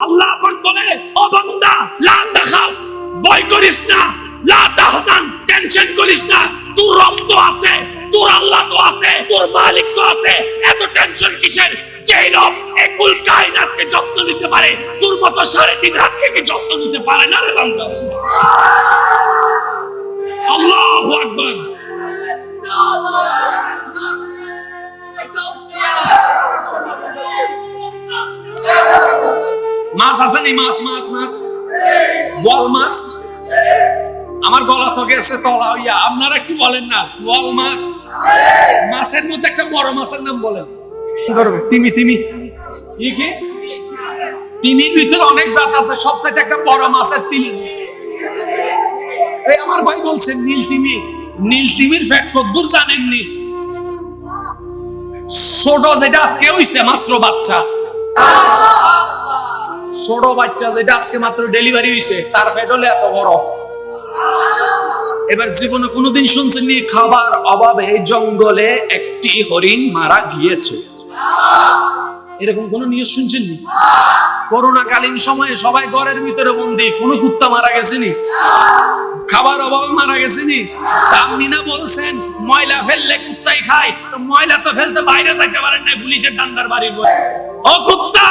আল্লাহ পাক বলে, ও বান্দা লা তাখাফ, ভয় করিস না, লা তাহজান, টেনশন করিস না, তোর রব তো আছে, তোর আল্লাহ তো আছে, তোর মালিক তো আছে, এত টেনশন কিসের? যেই রব এই কুল কায়নাতকে যত্ন নিতে পারে, তোর মতো 3.5 রাতকে কি যত্ন নিতে পারে না রে বান্দা? আল্লাহু আকবার। মাছ আছে নি? মাছ মাছ মাছ বল মাছ। আমার গলা তো গেছে তলা হইয়া, আপনারা একটু বলেন না বল মাছ। মাছের মধ্যে একটা বড় মাছের নাম বলেন। তিমি। তিমি কি কি? তিমির ভিতরে অনেক জাত আছে, সবচেয়ে একটা বড় মাছের তিমি। এই আমার ভাই বলছেন নীল তিমি। নীল তিমির ফ্যাট কতদূর জানেননি? ছোট যেটা আজকে হইছে মাত্র বাচ্চা, ছোট বাচ্চা যেটা আজকে মাত্র ডেলিভারি হইছে, তার ফ্যাট হলে এত বড়। এবার জীবনে কোনোদিন শুনছেননি খাবার অভাবে জঙ্গলে একটি হরিণ মারা গিয়েছে? এরকম কোন নিউজ শুনছেননি? করোনাকালীন সময়ে সবাই ঘরের ভিতরে বন্দি, কোন কুত্তা মারা গেছেনি? খাবার অভাবে মারা গেছেনি? আপনি না বলছেন ময়লা ফেললে কুত্তাই খায়, ময়লা তো ফেলতে বাইরে যাইতে পারেন না, পুলিশের ডান্ডার বাড়ির বই। ও কুত্তা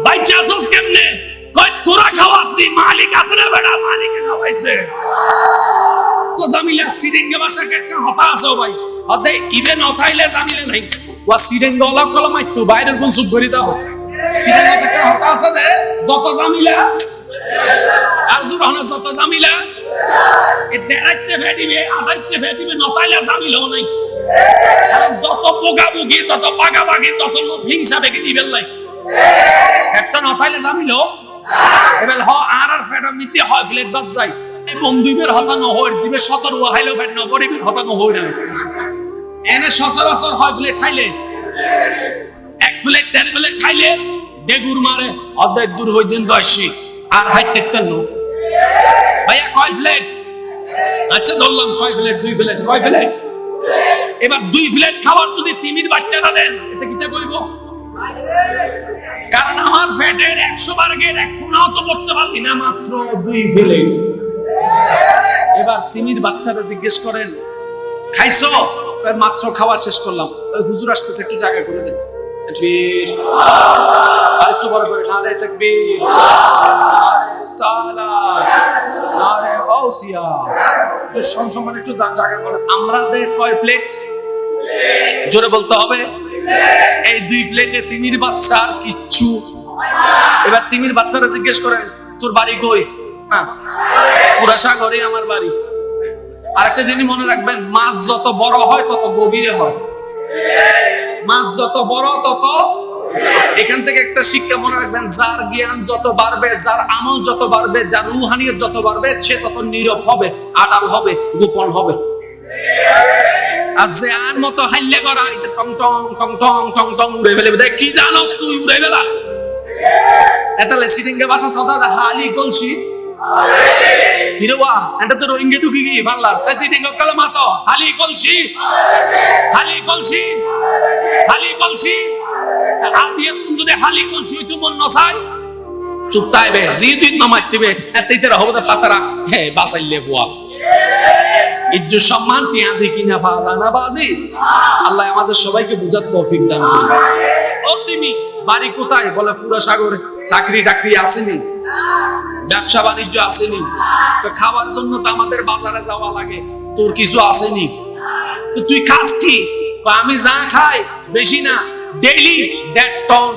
বাইচা আছস কেমনে? কই তোরা খাওয়াসনি, মালিক আছে না বেটা, মালিকে খাওয়াইছে। তো জামিলা সিরিঙ্গে ভাষা কেছে হতা আছে ভাই, হতে ইভেন হতাইলে জামিলে নাই ওয়া সিরিঙ্গে অলক কলা মাইতো বাইরের কোন সুপ করি দাও। সিরিঙ্গে থেকে হতা আছে দে যত জামিলা আর জুরহানা যত জামিলা এ দেরাইতে ফেদিবে, আদাইতে ফেদিবে, নতাইলে জামিলও নাই। যত পোগাবুগি, যত পাগাবাগি, যত লোক হিংসা বেগে দিবেল নাই, একটা নতাইলে জামিলও এবেল হ আর ফেডা মিতে হয় প্লেট বাদ যায়। এই বন্ধুদের হতানো হয়, জিবে 17 হাইলো ফেড ন গরিবের হতানো হয় না। এনে সচরাচর হয় প্লেট খাইলে, এক প্লেট 10 প্লেট খাইলে দেগুর মারে অর্ধেক দূর হই দিন 10 আর হাইতে তেন ভাইয়া কয় প্লেট? আচ্ছা ধরলাম কয় প্লেট? 2 প্লেট। কয় প্লেট? এবার 2 প্লেট খাবার যদি তিমির বাচ্চারা দেন, এতে কিটা কইব? কারণ আমার ফ্যাটের 100 বার্গের এক কোনাও তো করতে পারলি না, মাত্র 2 প্লেট। এবার তিমির বাচ্চারা জিজ্ঞেস করেন খাইছো? মাত্র খাওয়া শেষ করলাম। ওই হুজুর আসতেছে, একটু জায়গা করে দেন। তাকবীর, আরেকটু বড় করে নারে তাকবীর, নারে সালাত, নারে গাউসিয়া। একটু সম্মান একটু জায়গা করে। আমাদের কয় প্লেট? জোরে বলতে হবে। এই 2 প্লেটে তিমির বাচ্চা কিচ্ছু। এবার তিমির বাচ্চারা জিজ্ঞেস করেন তোর বাড়ি কই? হ্যাঁ, ফুরাসাগরে আমার বাড়ি। আরেকটা জিনিস মনে রাখবেন, মাছ যত বড় হয় তত গভীরে হয়। মাছ যত বড় তত, এখান থেকে একটা শিক্ষা মনে রাখবেন, যার জ্ঞান যত বাড়বে, যার আমল যত বাড়বে, যার রুহানিয়ত যত বাড়বে, সে তত নীরব হবে, আড়াল হবে, গোপন হবে। আর যে আর মতো হাইলে করা টং টং টং টং টং টং উড়ে ফেলে, দেখ কি জানোস তুই উড়ে ফেলা। এতালে সিটিংকে বাঁচা থা হালি কলসি হিরোয়া এটা তো রোহিঙ্গা ঢুকি গিয়ে বাংলার সিটিং কালা মাতো হালি কলসি, হালি কলসি, হালি কলসি। আজি তুমি যদি হালি কলসি তুই মন নসাই চুপ তাইবে জি তুই নামাই দিবে এতেই হবে না ফাতারা। হে বাসাইলে ফুয়া ইজ্জত সম্মান তিয়া দেখি না ফাজানা বাজি। আল্লাহ আমাদের সবাইকে বুঝার তৌফিক দান করুন। ও তুমি বাড়ি কোথায়? বলে ফুরাসাগরে। চাকরি টাকরি আসেনি, ব্যবসা বাণিজ্য আসেনি, তো খাওয়ার জন্য তো আমাদের বাজারে যাওয়া লাগে, তোর কিছু আসেনি, তো তুই খাস কি? আমি যা খাই বেশি না, ডেইলি 1.5 টন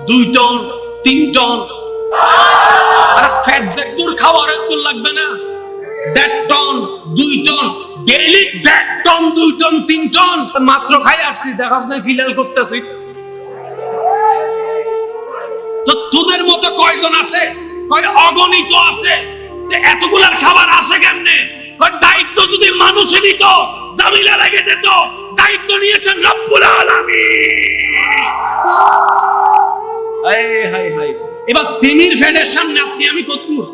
2 টন 3 টন। আরে ফ্যাট যে তোর খাওয়ারে তোর লাগবে না? 1.5 ton 2 ton daily, 1.5 ton 2 ton 3 ton মাত্র খাই আসছি, দেখাস না কিলাল করতেছি। তো তোদের মতো কয়জন আছে? কয় অগণিত আছে। এতগুলার খাবার আসে কেমনে? কয় দায়িত্ব যদি মানুষে নিত, জামিলা লাগে দিত। দায়িত্ব নিয়েছেন রব্বুল আলামিন। হায় হায় হায়। এবার তিমির ফ্যানের সামনে আপনি আমি কতদূর?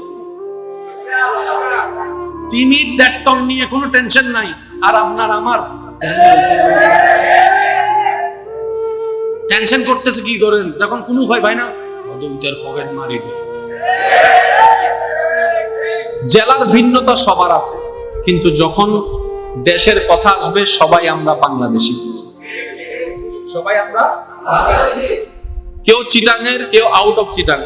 তিমির 1.5 টন নিয়ে কোনো টেনশন নাই, আর আপনার আমার টেনশন করতেছে কি করেন? যখন কোনো ভয় ভাই না ওদের পকেট মারি দে। জেলার ভিন্নতা সবার আছে, কিন্তু যখন দেশের কথা আসবে সবাই আমরা বাংলাদেশি। সবাই আমরা বাংলাদেশি। কেউ চিটাঙের, কেউ আউট অফ চিটাং।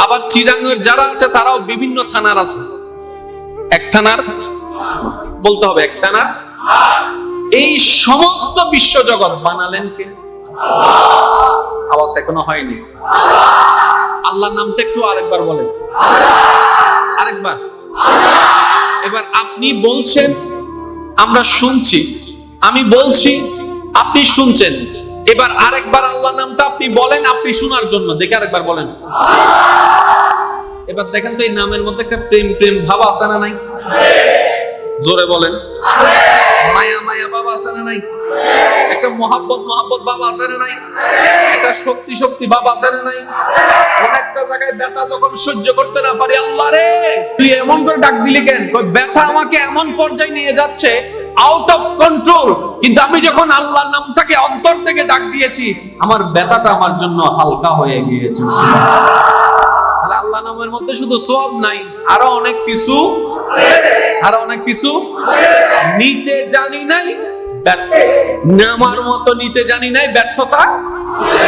আবার চিটাঙের যারা আছে তারাও বিভিন্ন থানার আছে। এক থানার বলতে হবে, এক থানার। এই সমস্ত বিশ্বজগৎ বানালেন কে? আওয়াজ এখনো হয়নি। আল্লাহর নামটা একটু আরেকবার বলেন, আরেকবার। এবার আপনি বলছেন, আমরা শুনছি, আমি বলছি, আপনি শুনছেন। এবার আরেকবার আল্লাহর নামটা আপনি বলেন, আপনি শোনার জন্য। দেখে আরেকবার বলেন। এবার দেখেন তো এই নামের মধ্যে একটা প্রেম প্রেম ভাব আছে না নাই? জোরে বলেন। মায়া মায়া ভাব আছে না নাই? একটা মহাব্বত মহাব্বত ভাব আছে না নাই? একটা শক্তি শক্তি ভাব আছে না নাই? একটা জায়গায় ব্যথা যখন সহ্য করতে না পারি, আল্লাহ রে তুই এমন করে ডাক দিলি কেন? ব্যথা আমাকে এমন পর্যায়ে নিয়ে যাচ্ছে, আউট অফ কন্ট্রোল, কিন্তু আমি যখন আল্লাহর নামটাকে অন্তর থেকে ডাক দিয়েছি, আমার ব্যথাটা আমার জন্য হালকা হয়ে গিয়েছে। আল্লাহ নামের মধ্যে শুধু সওয়াব নাই, আরো অনেক কিছু, আরো অনেক কিছু। নিতে জানি নাই, নামার মতো নিতে জানি নাই, ব্যর্থতা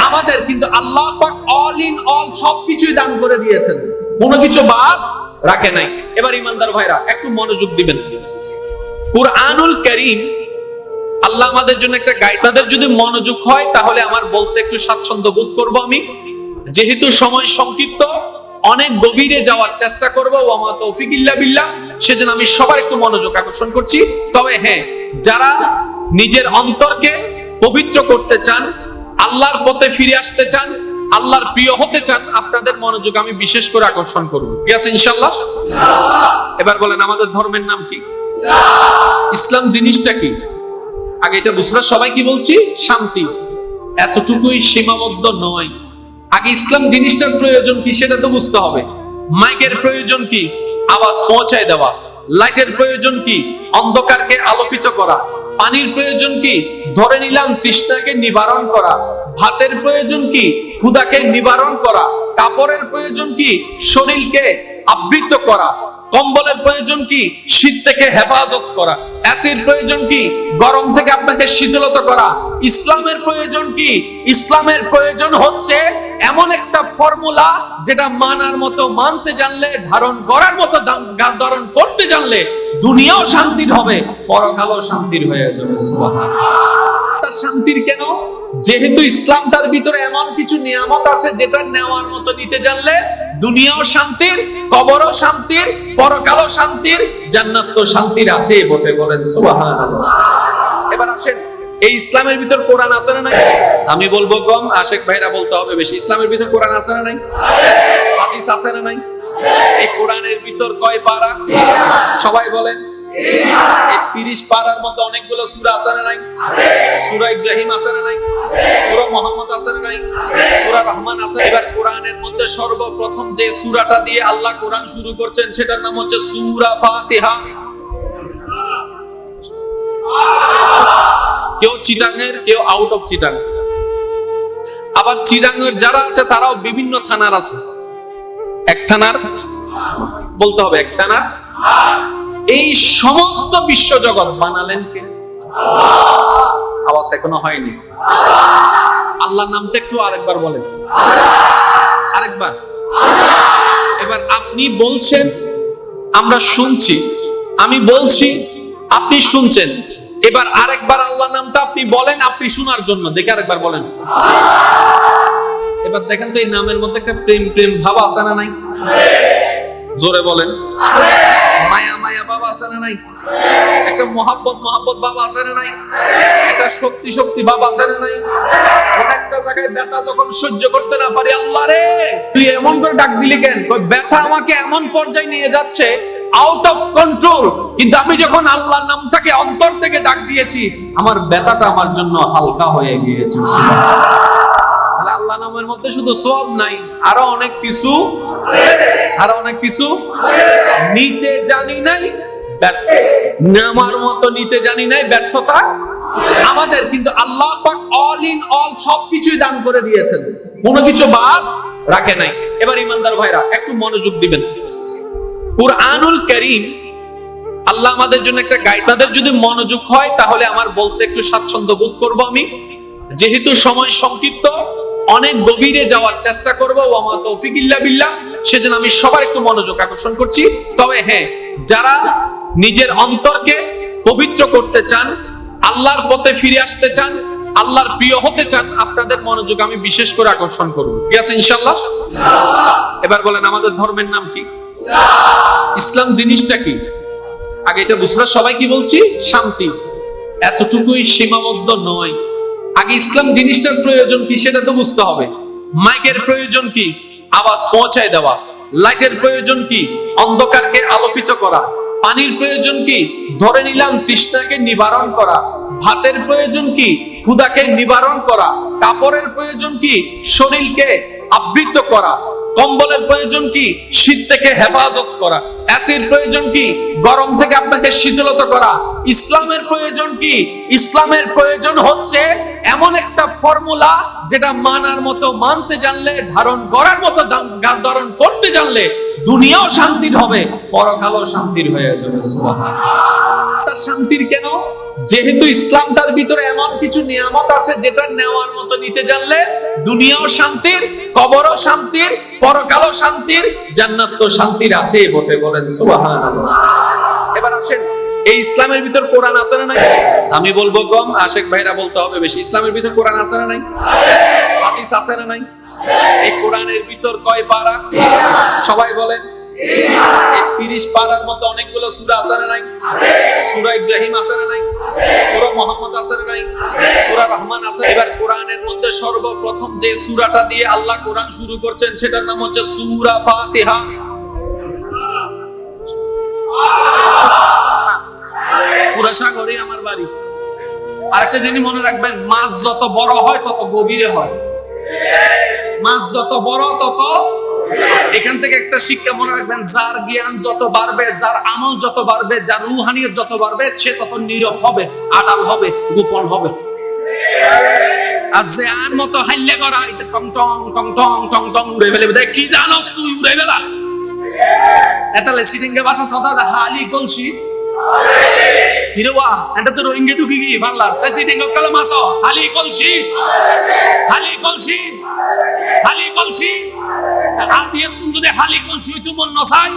আমাদের। কিন্তু আল্লাহ পাক অল ইন অল সবকিছুই দান করে দিয়েছেন, কোনো কিছু বাদ রাখে নাই। এবার ইমানদার ভাইরা একটু মনোযোগ দিবেন। কুরআনুল কারীম আল্লাহ আমাদের জন্য একটা গাইড। আপনাদের যদি মনোযোগ হয় তাহলে আমার বলতে একটু স্বাচ্ছন্দ্য বোধ করব আমি। যেহেতু সময় সংক্ষিপ্ত, অনেক গভীরে যাওয়ার চেষ্টা করব, ওয়া মা তৌফিক ইল্লা বিল্লাহ। সেজন্য আমি সবার একটু মনোযোগ আকর্ষণ করছি। তবে হ্যাঁ, যারা নিজের অন্তরকে পবিত্র করতে চান, আল্লাহর পথে ফিরে আসতে চান, আল্লাহর প্রিয় হতে চান, আপনাদের মনোযোগ আমি বিশেষ করে আকর্ষণ করব। ঠিক আছে ইনশাআল্লাহ? এবার বলেন, আমাদের ধর্মের নাম কি? ইসলাম জিনিসটা কি? আগে এটা বুঝবে। সবাই কি বলছি? শান্তি। এতটুকুই সীমাবদ্ধ নয়। আগে ইসলাম জিনিসটার প্রয়োজন কি সেটা তো বুঝতে হবে। মাইকের প্রয়োজন কি? আওয়াজ পৌঁছায় দেওয়া। লাইটের প্রয়োজন কি? অন্ধকারকে আলোকিত করা। পানির প্রয়োজন কি? ধরে নিলাম তৃষ্ণাকে নিবারণ করা। ভাতের প্রয়োজন কি? ক্ষুধাকে নিবারণ করা। কাপড়ের প্রয়োজন কি? শরীরকে আবৃত করা। কম্বলের প্রয়োজন কি? শীত থেকে হেফাজত করা। এসির প্রয়োজন কি? গরম থেকে আপনাকে শীতলতা করা। ইসলামের প্রয়োজন কি? ইসলামের প্রয়োজন হচ্ছে এমন একটা ফর্মুলা যেটা মানার মতো মানতে জানলে, ধারণ করার মতো ধারণ করতে জানলে দুনিয়াও শান্তির হবে, পরকালও শান্তির হয়ে যাবে। সুবহানাল্লাহ। তার শান্তির কেন? যেহেতু ইসলামটার ভিতরে এমন কিছু নিয়ামত আছে যেটা নেওয়ার মতো নিতে জানলে দুনিয়াও শান্তির, কবরও শান্তির, পরকালও শান্তির, জান্নাত তো শান্তির আছে বটে। বলেন সুবহানাল্লাহ। এবার আসেন, এই ইসলামের ভিতর কোরআন আছে না নাই? আমি বলবো কম, আশেক ভাইরা বলতে হবে বেশি। ইসলামের ভিতর কোরআন আছে না নাই? হাদিস আছে না নাই? এই কোরআনের ভিতর কয় পারা? সবাই বলেন। 30 পারার মধ্যে অনেকগুলো সূরা আছে না নাই? সূরা ইব্রাহিম আছে না নাই? সূরা মুহাম্মদ আছে না নাই? সূরা রহমান আছে। এবার কোরআনের মধ্যে সর্বপ্রথম যে সূরাটা দিয়ে আল্লাহ কোরআন শুরু করছেন সেটার নাম হচ্ছে সূরা ফাতিহা। কেউ চিটাঙের, কেউ আউট অফ চিটাং। আবার চিটাঙের যারা আছে তারাও বিভিন্ন থানার আছে। এক থানার বলতে হবে, এক থানার। এই সমস্ত বিশ্বজগৎ বানালেন কে? আওয়াজ এখনো হয়নি। আল্লাহর নামটা একটু আরেকবার বলেন, আরেকবার। এবার আপনি বলছেন, আমরা শুনছি, আমি বলছি, আপনি শুনছেন। এবার আরেকবার আল্লাহর নামটা আপনি বলেন, আপনি শোনার জন্য। দেখে আরেকবার বলেন। এবার দেখেন তো এই নামের মধ্যে একটা প্রেম প্রেম ভাব আছে না নাই? জোরে বলেন। মায়া মায়া ভাব আছে না নাই? একটা মহাব্বত মহাব্বত ভাব আছে না নাই? একটা শক্তি শক্তি ভাব আছে না নাই? একটা জায়গায় ব্যথা যখন সহ্য করতে না পারি, আল্লাহ রে তুই এমন করে ডাক দিলি কেন? ব্যথা আমাকে এমন পর্যায়ে নিয়ে যাচ্ছে, আউট অফ কন্ট্রোল, কিন্তু আমি যখন আল্লাহর নামটাকে অন্তর থেকে ডাক দিয়েছি, আমার ব্যথাটা আমার জন্য হালকা হয়ে গিয়েছে। আল্লাহ নামের মধ্যে শুধু সওয়াব নাই, আরো অনেক কিছু, আরো অনেক কিছু। নিতে জানি নাই, নামার মতো নিতে জানি নাই, ব্যর্থতা আমাদের। কিন্তু আল্লাহ পাক অল ইন অল সবকিছুই দান করে দিয়েছেন, কোনো কিছু বাদ রাখে নাই। এবার ইমানদার ভাইরা একটু মনোযোগ দিবেন। কুরআনুল কারীম আল্লাহ আমাদের জন্য একটা গাইড। আপনাদের যদি মনোযোগ হয় তাহলে আমার বলতে একটু স্বাচ্ছন্দ্য বোধ করব। আমি যেহেতু সময় সংক্ষিপ্ত, অনেক গভীরে যাওয়ার চেষ্টা করবো, ওয়া মা তৌফিক ইল্লা বিল্লাহ, সেজন্য আমি সবার একটু মনোযোগ আকর্ষণ করছি। তবে হ্যাঁ, যারা নিজের অন্তরকে পবিত্র করতে চান, আল্লাহর পথে ফিরে আসতে চান, আল্লাহর প্রিয় হতে চান, আপনাদের মনোযোগ আমি বিশেষ করে আকর্ষণ করব। ঠিক আছে ইনশাআল্লাহ? এবার বলেন, আমাদের ধর্মের নাম কি? ইসলাম জিনিসটা কি? আগে এটা বুঝবা। সবাই কি বলছি? শান্তি। এতটুকুই সীমাবদ্ধ নয়। আগে ইসলাম জিনিসটার প্রয়োজন কি সেটা তো বুঝতে হবে। মাইকের প্রয়োজন কি? আওয়াজ পৌঁছায় দেওয়া। লাইটের প্রয়োজন কি? অন্ধকারকে আলোকিত করা। পানির প্রয়োজন কি? ধরে নিলাম তৃষ্ণাকে নিবারণ করা। ভাতের প্রয়োজন কি? ক্ষুধাকে নিবারণ করা। কাপড়ের প্রয়োজন কি? শরীরকে আবৃত করা। কম্বলের প্রয়োজন কি? শীত থেকে হেফাজত করা। এসির প্রয়োজন কি? গরম থেকে আপনাকে শীতলতা করা। ইসলামের প্রয়োজন কি? ইসলামের প্রয়োজন হচ্ছে এমন একটা ফর্মুলা যেটা মানার মতো মানতে জানলে, ধারণ করার মতো ধারণ করতে জানলে দুনিয়াও শান্তির হবে, পরকালও শান্তির হয়ে যাবে। সুবহানাল্লাহ। শান্তির কেন? যেহেতু ইসলামটার ভিতরে এমন কিছু নিয়ামত আছে যেটা নেওয়ার মতো নিতে জানলে দুনিয়াও শান্তির, কবরও শান্তির, পরকালও শান্তির, জান্নাত তো শান্তির আছে বটে। বলেন সুবহানাল্লাহ। এবার আসেন, এই ইসলামের ভিতর কোরআন আছে না নাই? আমি বলবো কম, আশেক ভাইরা বলতে হবে বেশি। ইসলামের ভিতর কোরআন আছে না নাই? হাদিস আছে না নাই? এই কোরআনের ভিতর কয় পারা? সবাই বলেন। 30 পারার মতো অনেকগুলো সূরা আছে না নাই? সূরা ইব্রাহিম আছে না নাই? সূরা মুহাম্মদ আছে না নাই? সূরা রহমান আছে। এবার কোরআনের মধ্যে সর্বপ্রথম যে সূরাটা দিয়ে আল্লাহ কোরআন শুরু করছেন সেটার নাম হচ্ছে সূরা ফাতিহা। ফুরাসাগরে আমার বাড়ি। আরেকটা জিনিস মনে রাখবেন, মাছ যত বড় হয় তত গভীরে হয়। মাছ যত বড় তত। এখান থেকে একটা শিক্ষা মনে রাখবেন, যার জ্ঞান যত বাড়বে, যার আমল যত বাড়বে, যার রুহানিয়ত যত বাড়বে, সে তত নীরব হবে, আড়াল হবে, গোপন হবে। আর যে আন মতো হাইলে করা, এটা টং টং টং টং টং টং উড়ে ফেলে, কি জানোস তুই উড়ে ফেলা। এতালে সিটিংকে বাঁচা থা হালি কলসি হিরোয়া এটা তো রোহিঙ্গা ঢুকি গিয়ে বাংলার সিটিং কালে মাতো হালি কলসি হালি কলসি হালি কলসি। আজ তুই যদি হালি কলসি তুই মন নসাই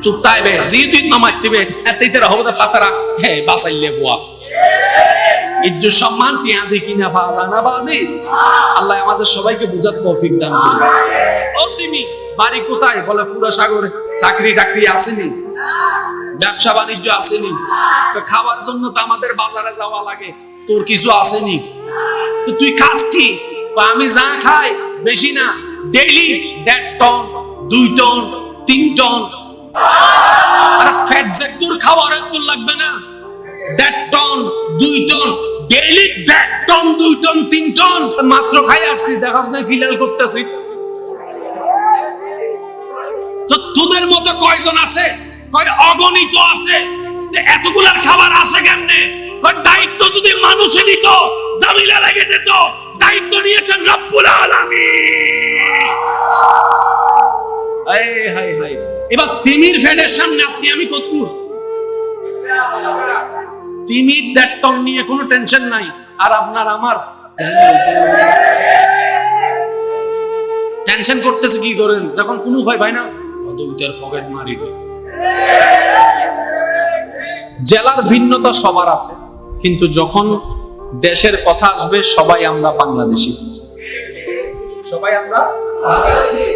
চুপ তাইবে জি তুই নামাই দিবে এতেইতে হবে না ফাতারা হে বাসাইলে ফুয়া ইজ্জত সম্মান তিয়া দেখি না ফাজানা বাজি। আল্লাহ আমাদের সবাইকে বুঝার তৌফিক দান করুন। ও তুমি বাড়ি কোথায়? বলে ফুরাসাগরে। চাকরি টাকরি আসেনি, ব্যবসা বাণিজ্য আসেনি, তো খাওয়ার জন্য তো আমাদের বাজারে যাওয়া লাগে, তোর কিছু আসেনি, তো তুই খাস কি? আমি যা খাই বেশি না, ডেইলি 1.5 টন 2 টন 3 টন। আরে ফ্যাট সেক্টর খাওয়ার তোর লাগবে না? 1.5 ton 2 ton daily 1.5 ton 2 ton 3 ton মাত্র খাই আসছি, দেখাস না খিলাল করতেছি। তো তোদের মতো কয়জন আছে? কয় অগণিত আছে। এতগুলার খাবার আসে কেমনে? দায়িত্ব যদি মানুষে নিত জামিলা লেগে যেত। দায়িত্ব নিয়েছেন রব্বুল আলামিন। এবার তিমির ফ্যানের সামনে আপনি আমি কতদূর? তিমির 1.5 টন নিয়ে কোনো টেনশন নাই, আর আপনার আমার টেনশন করতেছে কি করেন? যখন কোনো ভয় ভাই না দুইটার পকেট মারি তো। জেলার ভিন্নতা সবার আছে, কিন্তু যখন দেশের কথা আসবে সবাই আমরা বাংলাদেশি, সবাই আমরা বাংলাদেশি।